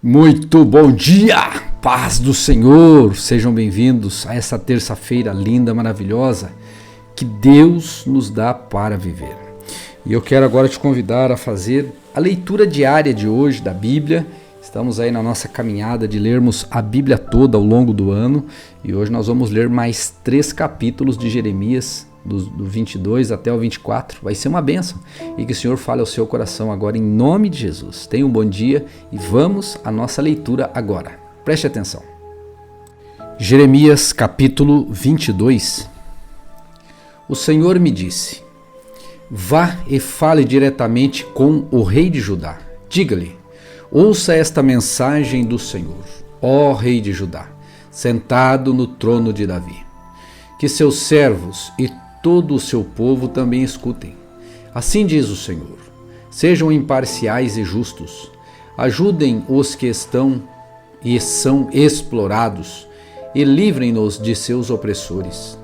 Muito bom dia, paz do Senhor, sejam bem-vindos a essa terça-feira linda, maravilhosa, que Deus nos dá para viver. E eu quero agora te convidar a fazer a leitura diária de hoje da Bíblia. Estamos aí na nossa caminhada de lermos a Bíblia toda ao longo do ano e hoje nós vamos ler mais 3 capítulos de Jeremias, do 22 até o 24, vai ser uma bênção e que o Senhor fale ao seu coração agora em nome de Jesus. Tenha um bom dia e vamos à nossa leitura agora. Preste atenção. Jeremias capítulo 22. O Senhor me disse: vá e fale diretamente com o rei de Judá. Diga-lhe: ouça esta mensagem do Senhor, ó rei de Judá, sentado no trono de Davi. Que seus servos e todo o seu povo também escutem. Assim diz o Senhor: sejam imparciais e justos, ajudem os que estão e são explorados e livrem-nos de seus opressores.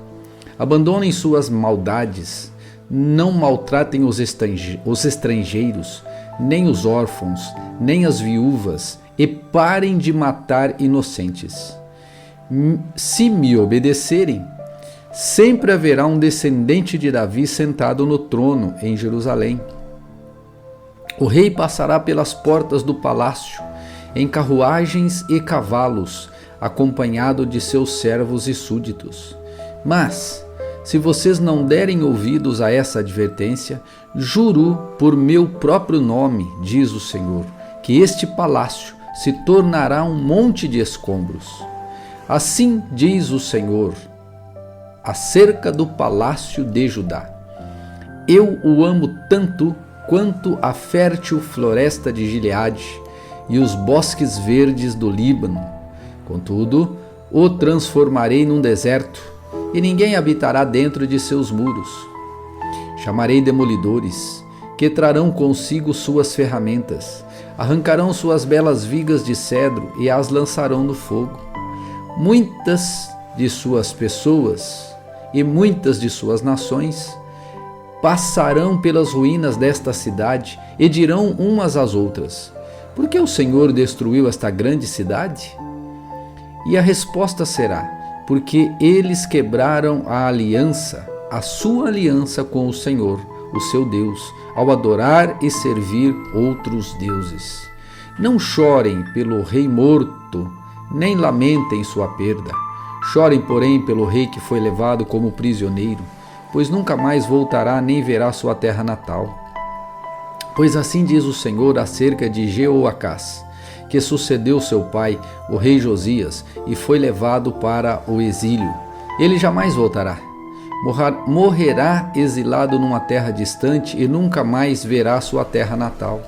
Abandonem suas maldades, não maltratem os estrangeiros, nem os órfãos, nem as viúvas, e parem de matar inocentes. Se me obedecerem, sempre haverá um descendente de Davi sentado no trono em Jerusalém. O rei passará pelas portas do palácio, em carruagens e cavalos, acompanhado de seus servos e súditos. Mas, se vocês não derem ouvidos a essa advertência, juro por meu próprio nome, diz o Senhor, que este palácio se tornará um monte de escombros. Assim diz o Senhor acerca do palácio de Judá: eu o amo tanto quanto a fértil floresta de Gileade e os bosques verdes do Líbano. Contudo, o transformarei num deserto, e ninguém habitará dentro de seus muros. Chamarei demolidores, que trarão consigo suas ferramentas, arrancarão suas belas vigas de cedro e as lançarão no fogo. Muitas de suas pessoas e muitas de suas nações passarão pelas ruínas desta cidade e dirão umas às outras: por que o Senhor destruiu esta grande cidade? E a resposta será: porque eles quebraram a aliança, a sua aliança com o Senhor, o seu Deus, ao adorar e servir outros deuses. Não chorem pelo rei morto, nem lamentem sua perda. Chorem, porém, pelo rei que foi levado como prisioneiro, pois nunca mais voltará nem verá sua terra natal. Pois assim diz o Senhor acerca de Jeoacás, que sucedeu seu pai, o rei Josias, e foi levado para o exílio. Ele jamais voltará. Morrerá exilado numa terra distante e nunca mais verá sua terra natal.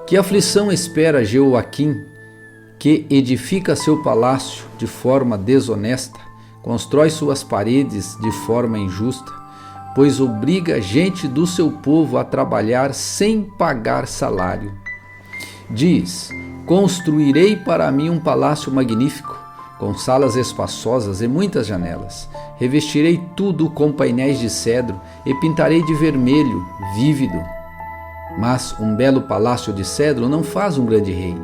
Que aflição espera Jeoaquim, que edifica seu palácio de forma desonesta, constrói suas paredes de forma injusta, pois obriga gente do seu povo a trabalhar sem pagar salário. Diz: construirei para mim um palácio magnífico, com salas espaçosas e muitas janelas. Revestirei tudo com painéis de cedro e pintarei de vermelho vívido. Mas um belo palácio de cedro não faz um grande rei.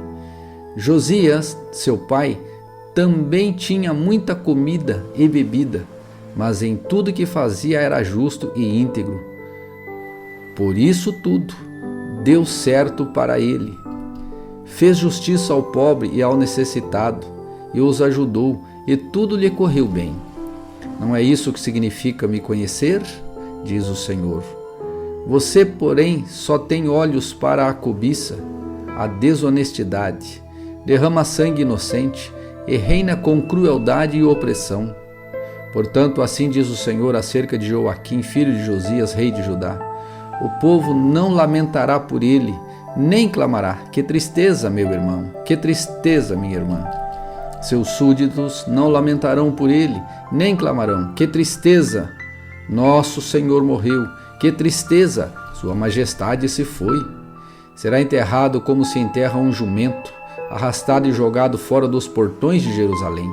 Josias, seu pai, também tinha muita comida e bebida, mas em tudo que fazia era justo e íntegro. Por isso tudo deu certo para ele. Fez justiça ao pobre e ao necessitado, e os ajudou, e tudo lhe correu bem. Não é isso que significa me conhecer? Diz o Senhor. Você, porém, só tem olhos para a cobiça, a desonestidade, derrama sangue inocente e reina com crueldade e opressão. Portanto, assim diz o Senhor acerca de Joaquim, filho de Josias, rei de Judá: o povo não lamentará por ele, nem clamará: que tristeza, meu irmão, que tristeza, minha irmã. Seus súditos não lamentarão por ele, nem clamarão: que tristeza, nosso Senhor morreu, que tristeza, sua majestade se foi. Será enterrado como se enterra um jumento, arrastado e jogado fora dos portões de Jerusalém.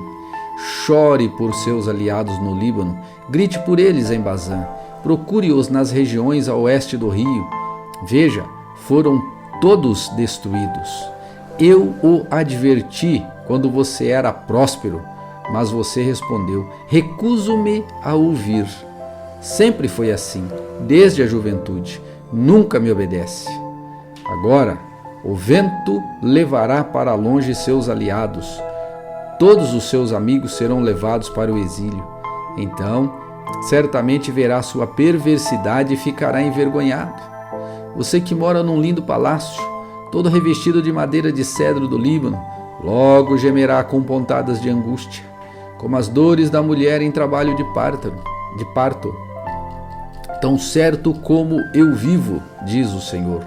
Chore por seus aliados no Líbano, grite por eles em Bazã, procure-os nas regiões a oeste do rio. Veja, foram todos destruídos. Eu o adverti quando você era próspero, mas você respondeu: recuso-me a ouvir. Sempre foi assim, desde a juventude, nunca me obedece. Agora, o vento levará para longe seus aliados, todos os seus amigos serão levados para o exílio. Então, certamente verá sua perversidade e ficará envergonhado. Você que mora num lindo palácio, todo revestido de madeira de cedro do Líbano, logo gemerá com pontadas de angústia, como as dores da mulher em trabalho de parto. Tão certo como eu vivo, diz o Senhor,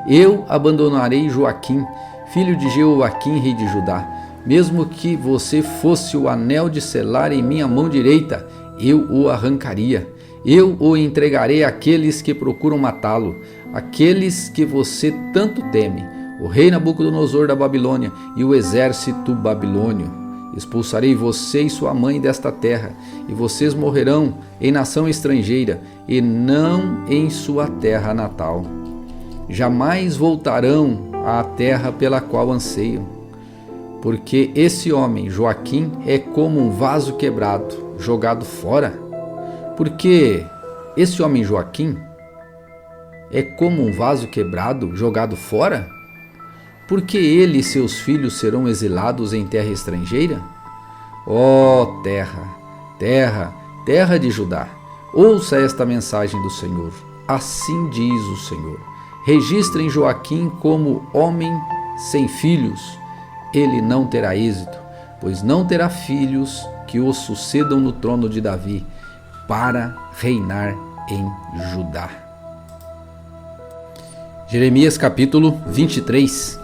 eu abandonarei Joaquim, filho de Jeoaquim, rei de Judá. Mesmo que você fosse o anel de selar em minha mão direita, eu o arrancaria. Eu o entregarei àqueles que procuram matá-lo, aqueles que você tanto teme, o rei Nabucodonosor da Babilônia e o exército babilônio. Expulsarei você e sua mãe desta terra, e vocês morrerão em nação estrangeira, e não em sua terra natal. Jamais voltarão à terra pela qual anseiam, porque esse homem, Joaquim, é como um vaso quebrado, jogado fora. Porque esse homem Joaquim é como um vaso quebrado, jogado fora? Porque ele e seus filhos serão exilados em terra estrangeira? Ó terra, terra, terra de Judá, ouça esta mensagem do Senhor. Assim diz o Senhor: registrem Joaquim como homem sem filhos. Ele não terá êxito, pois não terá filhos que o sucedam no trono de Davi para reinar em Judá. Jeremias capítulo 23.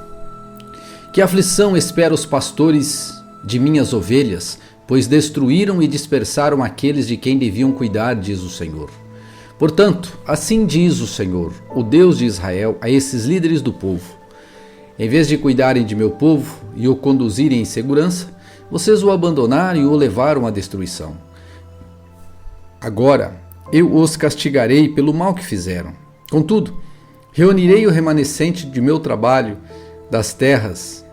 Que aflição espera os pastores de minhas ovelhas, pois destruíram e dispersaram aqueles de quem deviam cuidar, diz o Senhor. Portanto, assim diz o Senhor, o Deus de Israel, a esses líderes do povo: em vez de cuidarem de meu povo e o conduzirem em segurança, vocês o abandonaram e o levaram à destruição. Agora eu os castigarei pelo mal que fizeram. Contudo, reunirei o remanescente de meu trabalho das terras.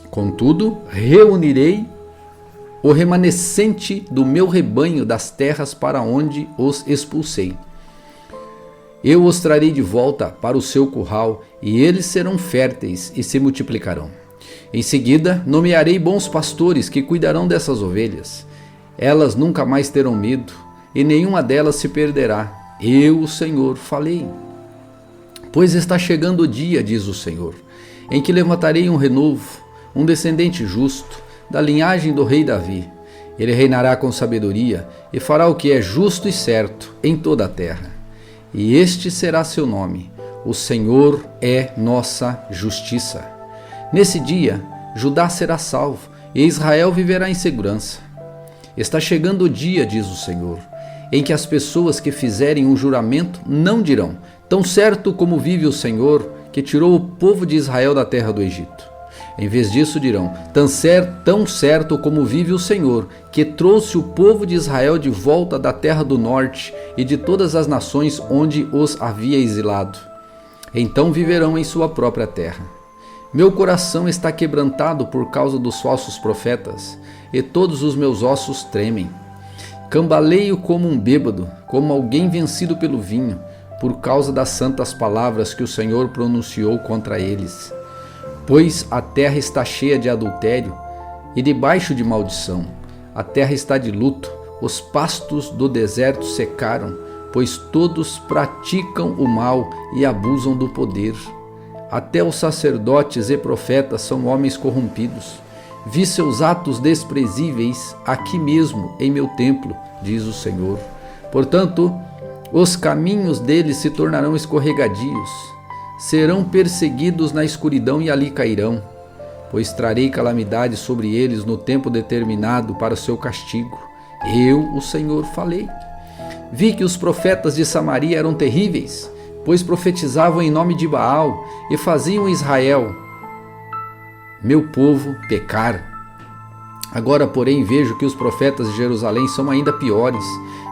Contudo, reunirei o remanescente do meu rebanho das terras para onde os expulsei. Eu os trarei de volta para o seu curral, e eles serão férteis e se multiplicarão. Em seguida, nomearei bons pastores que cuidarão dessas ovelhas. Elas nunca mais terão medo, e nenhuma delas se perderá. Eu, o Senhor, falei. Pois está chegando o dia, diz o Senhor, em que levantarei um renovo, um descendente justo, da linhagem do rei Davi. Ele reinará com sabedoria e fará o que é justo e certo em toda a terra. E este será seu nome: o Senhor é nossa justiça. Nesse dia, Judá será salvo e Israel viverá em segurança. Está chegando o dia, diz o Senhor, em que as pessoas que fizerem um juramento não dirão: tão certo como vive o Senhor, que tirou o povo de Israel da terra do Egito. Em vez disso dirão: tão certo como vive o Senhor, que trouxe o povo de Israel de volta da terra do norte e de todas as nações onde os havia exilado. Então viverão em sua própria terra. Meu coração está quebrantado por causa dos falsos profetas, e todos os meus ossos tremem. Cambaleio como um bêbado, como alguém vencido pelo vinho, por causa das santas palavras que o Senhor pronunciou contra eles. Pois a terra está cheia de adultério e debaixo de maldição. A terra está de luto, os pastos do deserto secaram, pois todos praticam o mal e abusam do poder. Até os sacerdotes e profetas são homens corrompidos. Vi seus atos desprezíveis aqui mesmo em meu templo, diz o Senhor. Portanto, os caminhos deles se tornarão escorregadios. Serão perseguidos na escuridão e ali cairão, pois trarei calamidade sobre eles no tempo determinado para o seu castigo. Eu, o Senhor, falei. Vi que os profetas de Samaria eram terríveis, pois profetizavam em nome de Baal e faziam Israel, meu povo, pecar. Agora, porém, vejo que os profetas de Jerusalém são ainda piores.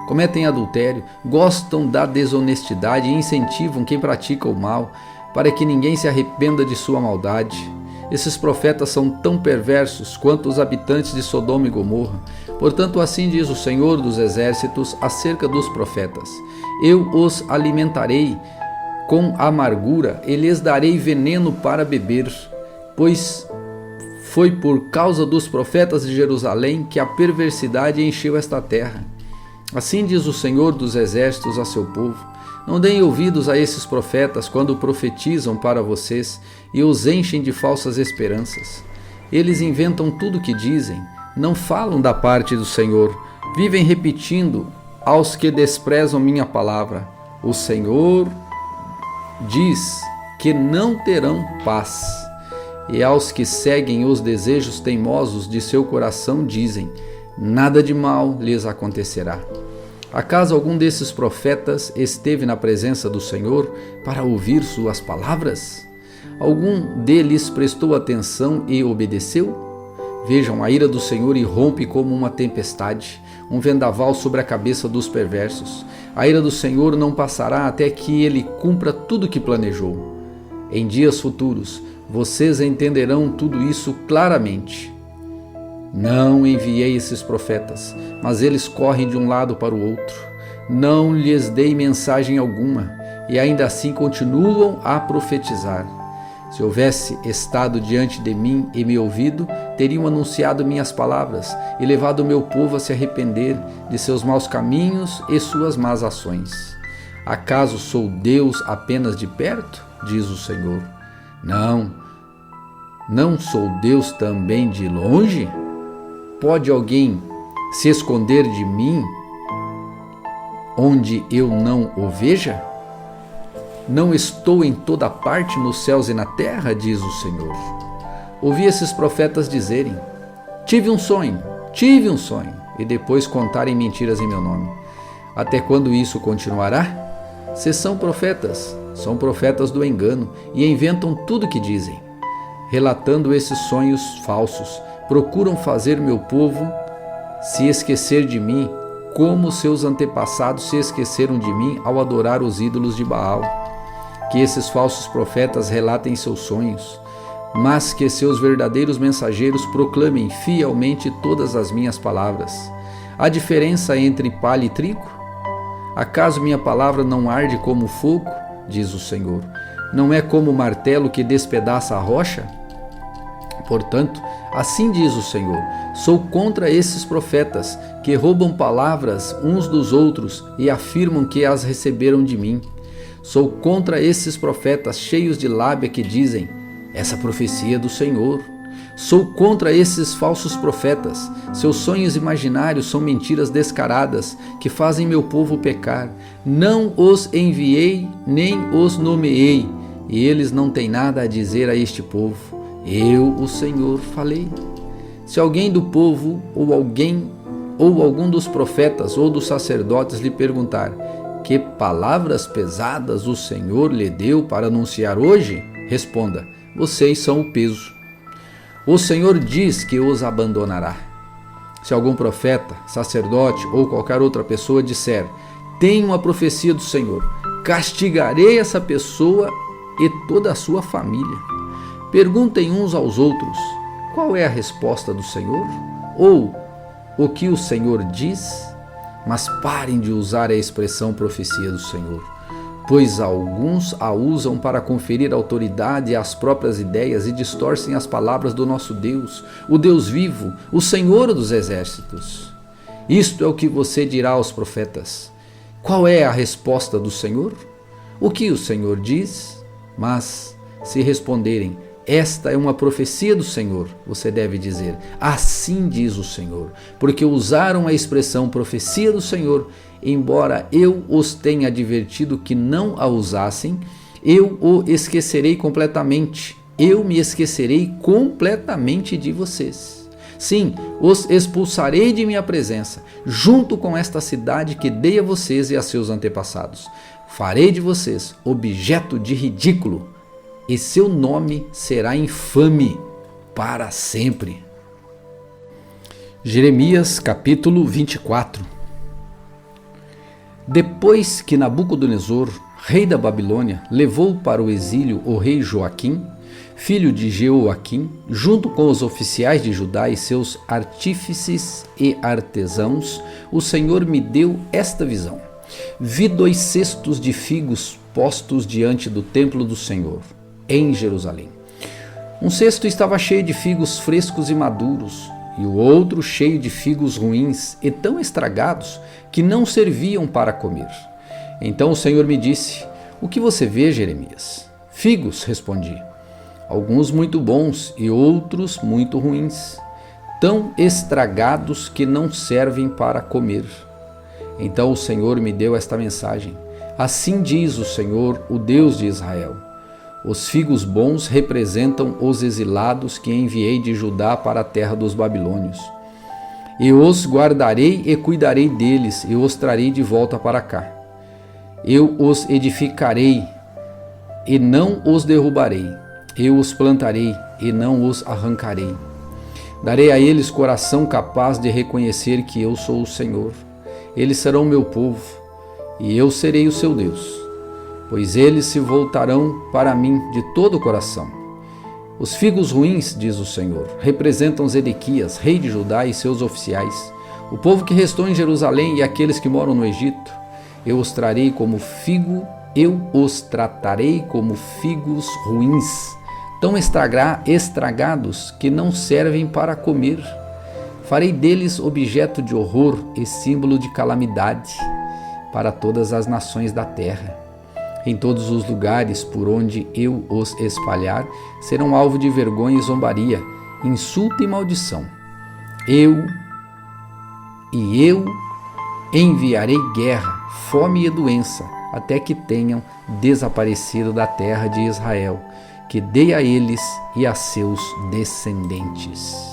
Cometem adultério, gostam da desonestidade e incentivam quem pratica o mal, para que ninguém se arrependa de sua maldade. Esses profetas são tão perversos quanto os habitantes de Sodoma e Gomorra. Portanto, assim diz o Senhor dos Exércitos acerca dos profetas: eu os alimentarei com amargura e lhes darei veneno para beber, pois foi por causa dos profetas de Jerusalém que a perversidade encheu esta terra. Assim diz o Senhor dos Exércitos a seu povo: não deem ouvidos a esses profetas quando profetizam para vocês e os enchem de falsas esperanças. Eles inventam tudo o que dizem, não falam da parte do Senhor, vivem repetindo aos que desprezam minha palavra: o Senhor diz que não terão paz. E aos que seguem os desejos teimosos de seu coração dizem: nada de mal lhes acontecerá. Acaso algum desses profetas esteve na presença do Senhor para ouvir suas palavras? Algum deles prestou atenção e obedeceu? Vejam, a ira do Senhor irrompe como uma tempestade, um vendaval sobre a cabeça dos perversos. A ira do Senhor não passará até que ele cumpra tudo o que planejou. Em dias futuros, vocês entenderão tudo isso claramente. Não enviei esses profetas, mas eles correm de um lado para o outro. Não lhes dei mensagem alguma, e ainda assim continuam a profetizar. Se houvesse estado diante de mim e me ouvido, teriam anunciado minhas palavras e levado o meu povo a se arrepender de seus maus caminhos e suas más ações. Acaso sou Deus apenas de perto? Diz o Senhor. Não sou Deus também de longe? Pode alguém se esconder de mim onde eu não o veja? Não estou em toda parte nos céus e na terra, diz o Senhor. Ouvi esses profetas dizerem: tive um sonho, e depois contarem mentiras em meu nome. Até quando isso continuará? Se são profetas do engano e inventam tudo o que dizem. Relatando esses sonhos falsos, procuram fazer meu povo se esquecer de mim, como seus antepassados se esqueceram de mim ao adorar os ídolos de Baal. Que esses falsos profetas relatem seus sonhos, mas que seus verdadeiros mensageiros proclamem fielmente todas as minhas palavras. Há diferença entre palha e trigo? Acaso minha palavra não arde como fogo? Diz o Senhor. Não é como o martelo que despedaça a rocha? Portanto, assim diz o Senhor: sou contra esses profetas que roubam palavras uns dos outros e afirmam que as receberam de mim. Sou contra esses profetas cheios de lábia que dizem: essa profecia é do Senhor. Sou contra esses falsos profetas. Seus sonhos imaginários são mentiras descaradas que fazem meu povo pecar. Não os enviei nem os nomeei, e eles não têm nada a dizer a este povo. Eu, o Senhor, falei. Se alguém do povo ou algum dos profetas ou dos sacerdotes lhe perguntar: que palavras pesadas o Senhor lhe deu para anunciar hoje? Responda: vocês são o peso. O Senhor diz que os abandonará. Se algum profeta, sacerdote ou qualquer outra pessoa disser: tenho uma profecia do Senhor, castigarei essa pessoa e toda a sua família. Perguntem uns aos outros: qual é a resposta do Senhor? Ou o que o Senhor diz? Mas parem de usar a expressão profecia do Senhor, pois alguns a usam para conferir autoridade às próprias ideias e distorcem as palavras do nosso Deus, o Deus vivo, o Senhor dos Exércitos. Isto é o que você dirá aos profetas. Qual é a resposta do Senhor? O que o Senhor diz? Mas, se responderem: esta é uma profecia do Senhor, você deve dizer: assim diz o Senhor, porque usaram a expressão profecia do Senhor, embora eu os tenha advertido que não a usassem. Eu o esquecerei completamente, eu me esquecerei completamente de vocês. Sim, os expulsarei de minha presença, junto com esta cidade que dei a vocês e a seus antepassados. Farei de vocês objeto de ridículo, e seu nome será infame para sempre. Jeremias capítulo 24. Depois que Nabucodonosor, rei da Babilônia, levou para o exílio o rei Joaquim, filho de Jeoaquim, junto com os oficiais de Judá e seus artífices e artesãos, o Senhor me deu esta visão. Vi 2 cestos de figos postos diante do templo do Senhor, em Jerusalém. Um cesto estava cheio de figos frescos e maduros, e o outro cheio de figos ruins e tão estragados que não serviam para comer. Então o Senhor me disse: o que você vê, Jeremias? Figos, respondi. Alguns muito bons e outros muito ruins, tão estragados que não servem para comer. Então o Senhor me deu esta mensagem: assim diz o Senhor, o Deus de Israel: os figos bons representam os exilados que enviei de Judá para a terra dos babilônios. Eu os guardarei e cuidarei deles e os trarei de volta para cá. Eu os edificarei e não os derrubarei. Eu os plantarei e não os arrancarei. Darei a eles coração capaz de reconhecer que eu sou o Senhor. Eles serão meu povo e eu serei o seu Deus, pois eles se voltarão para mim de todo o coração. Os figos ruins, diz o Senhor, representam Zedequias, rei de Judá, e seus oficiais, o povo que restou em Jerusalém e aqueles que moram no Egito. Eu os tratarei como figos ruins, tão estragados que não servem para comer. Farei deles objeto de horror e símbolo de calamidade para todas as nações da terra. Em todos os lugares por onde eu os espalhar, serão alvo de vergonha e zombaria, insulto e maldição. Eu enviarei guerra, fome e doença, até que tenham desaparecido da terra de Israel, que dei a eles e a seus descendentes.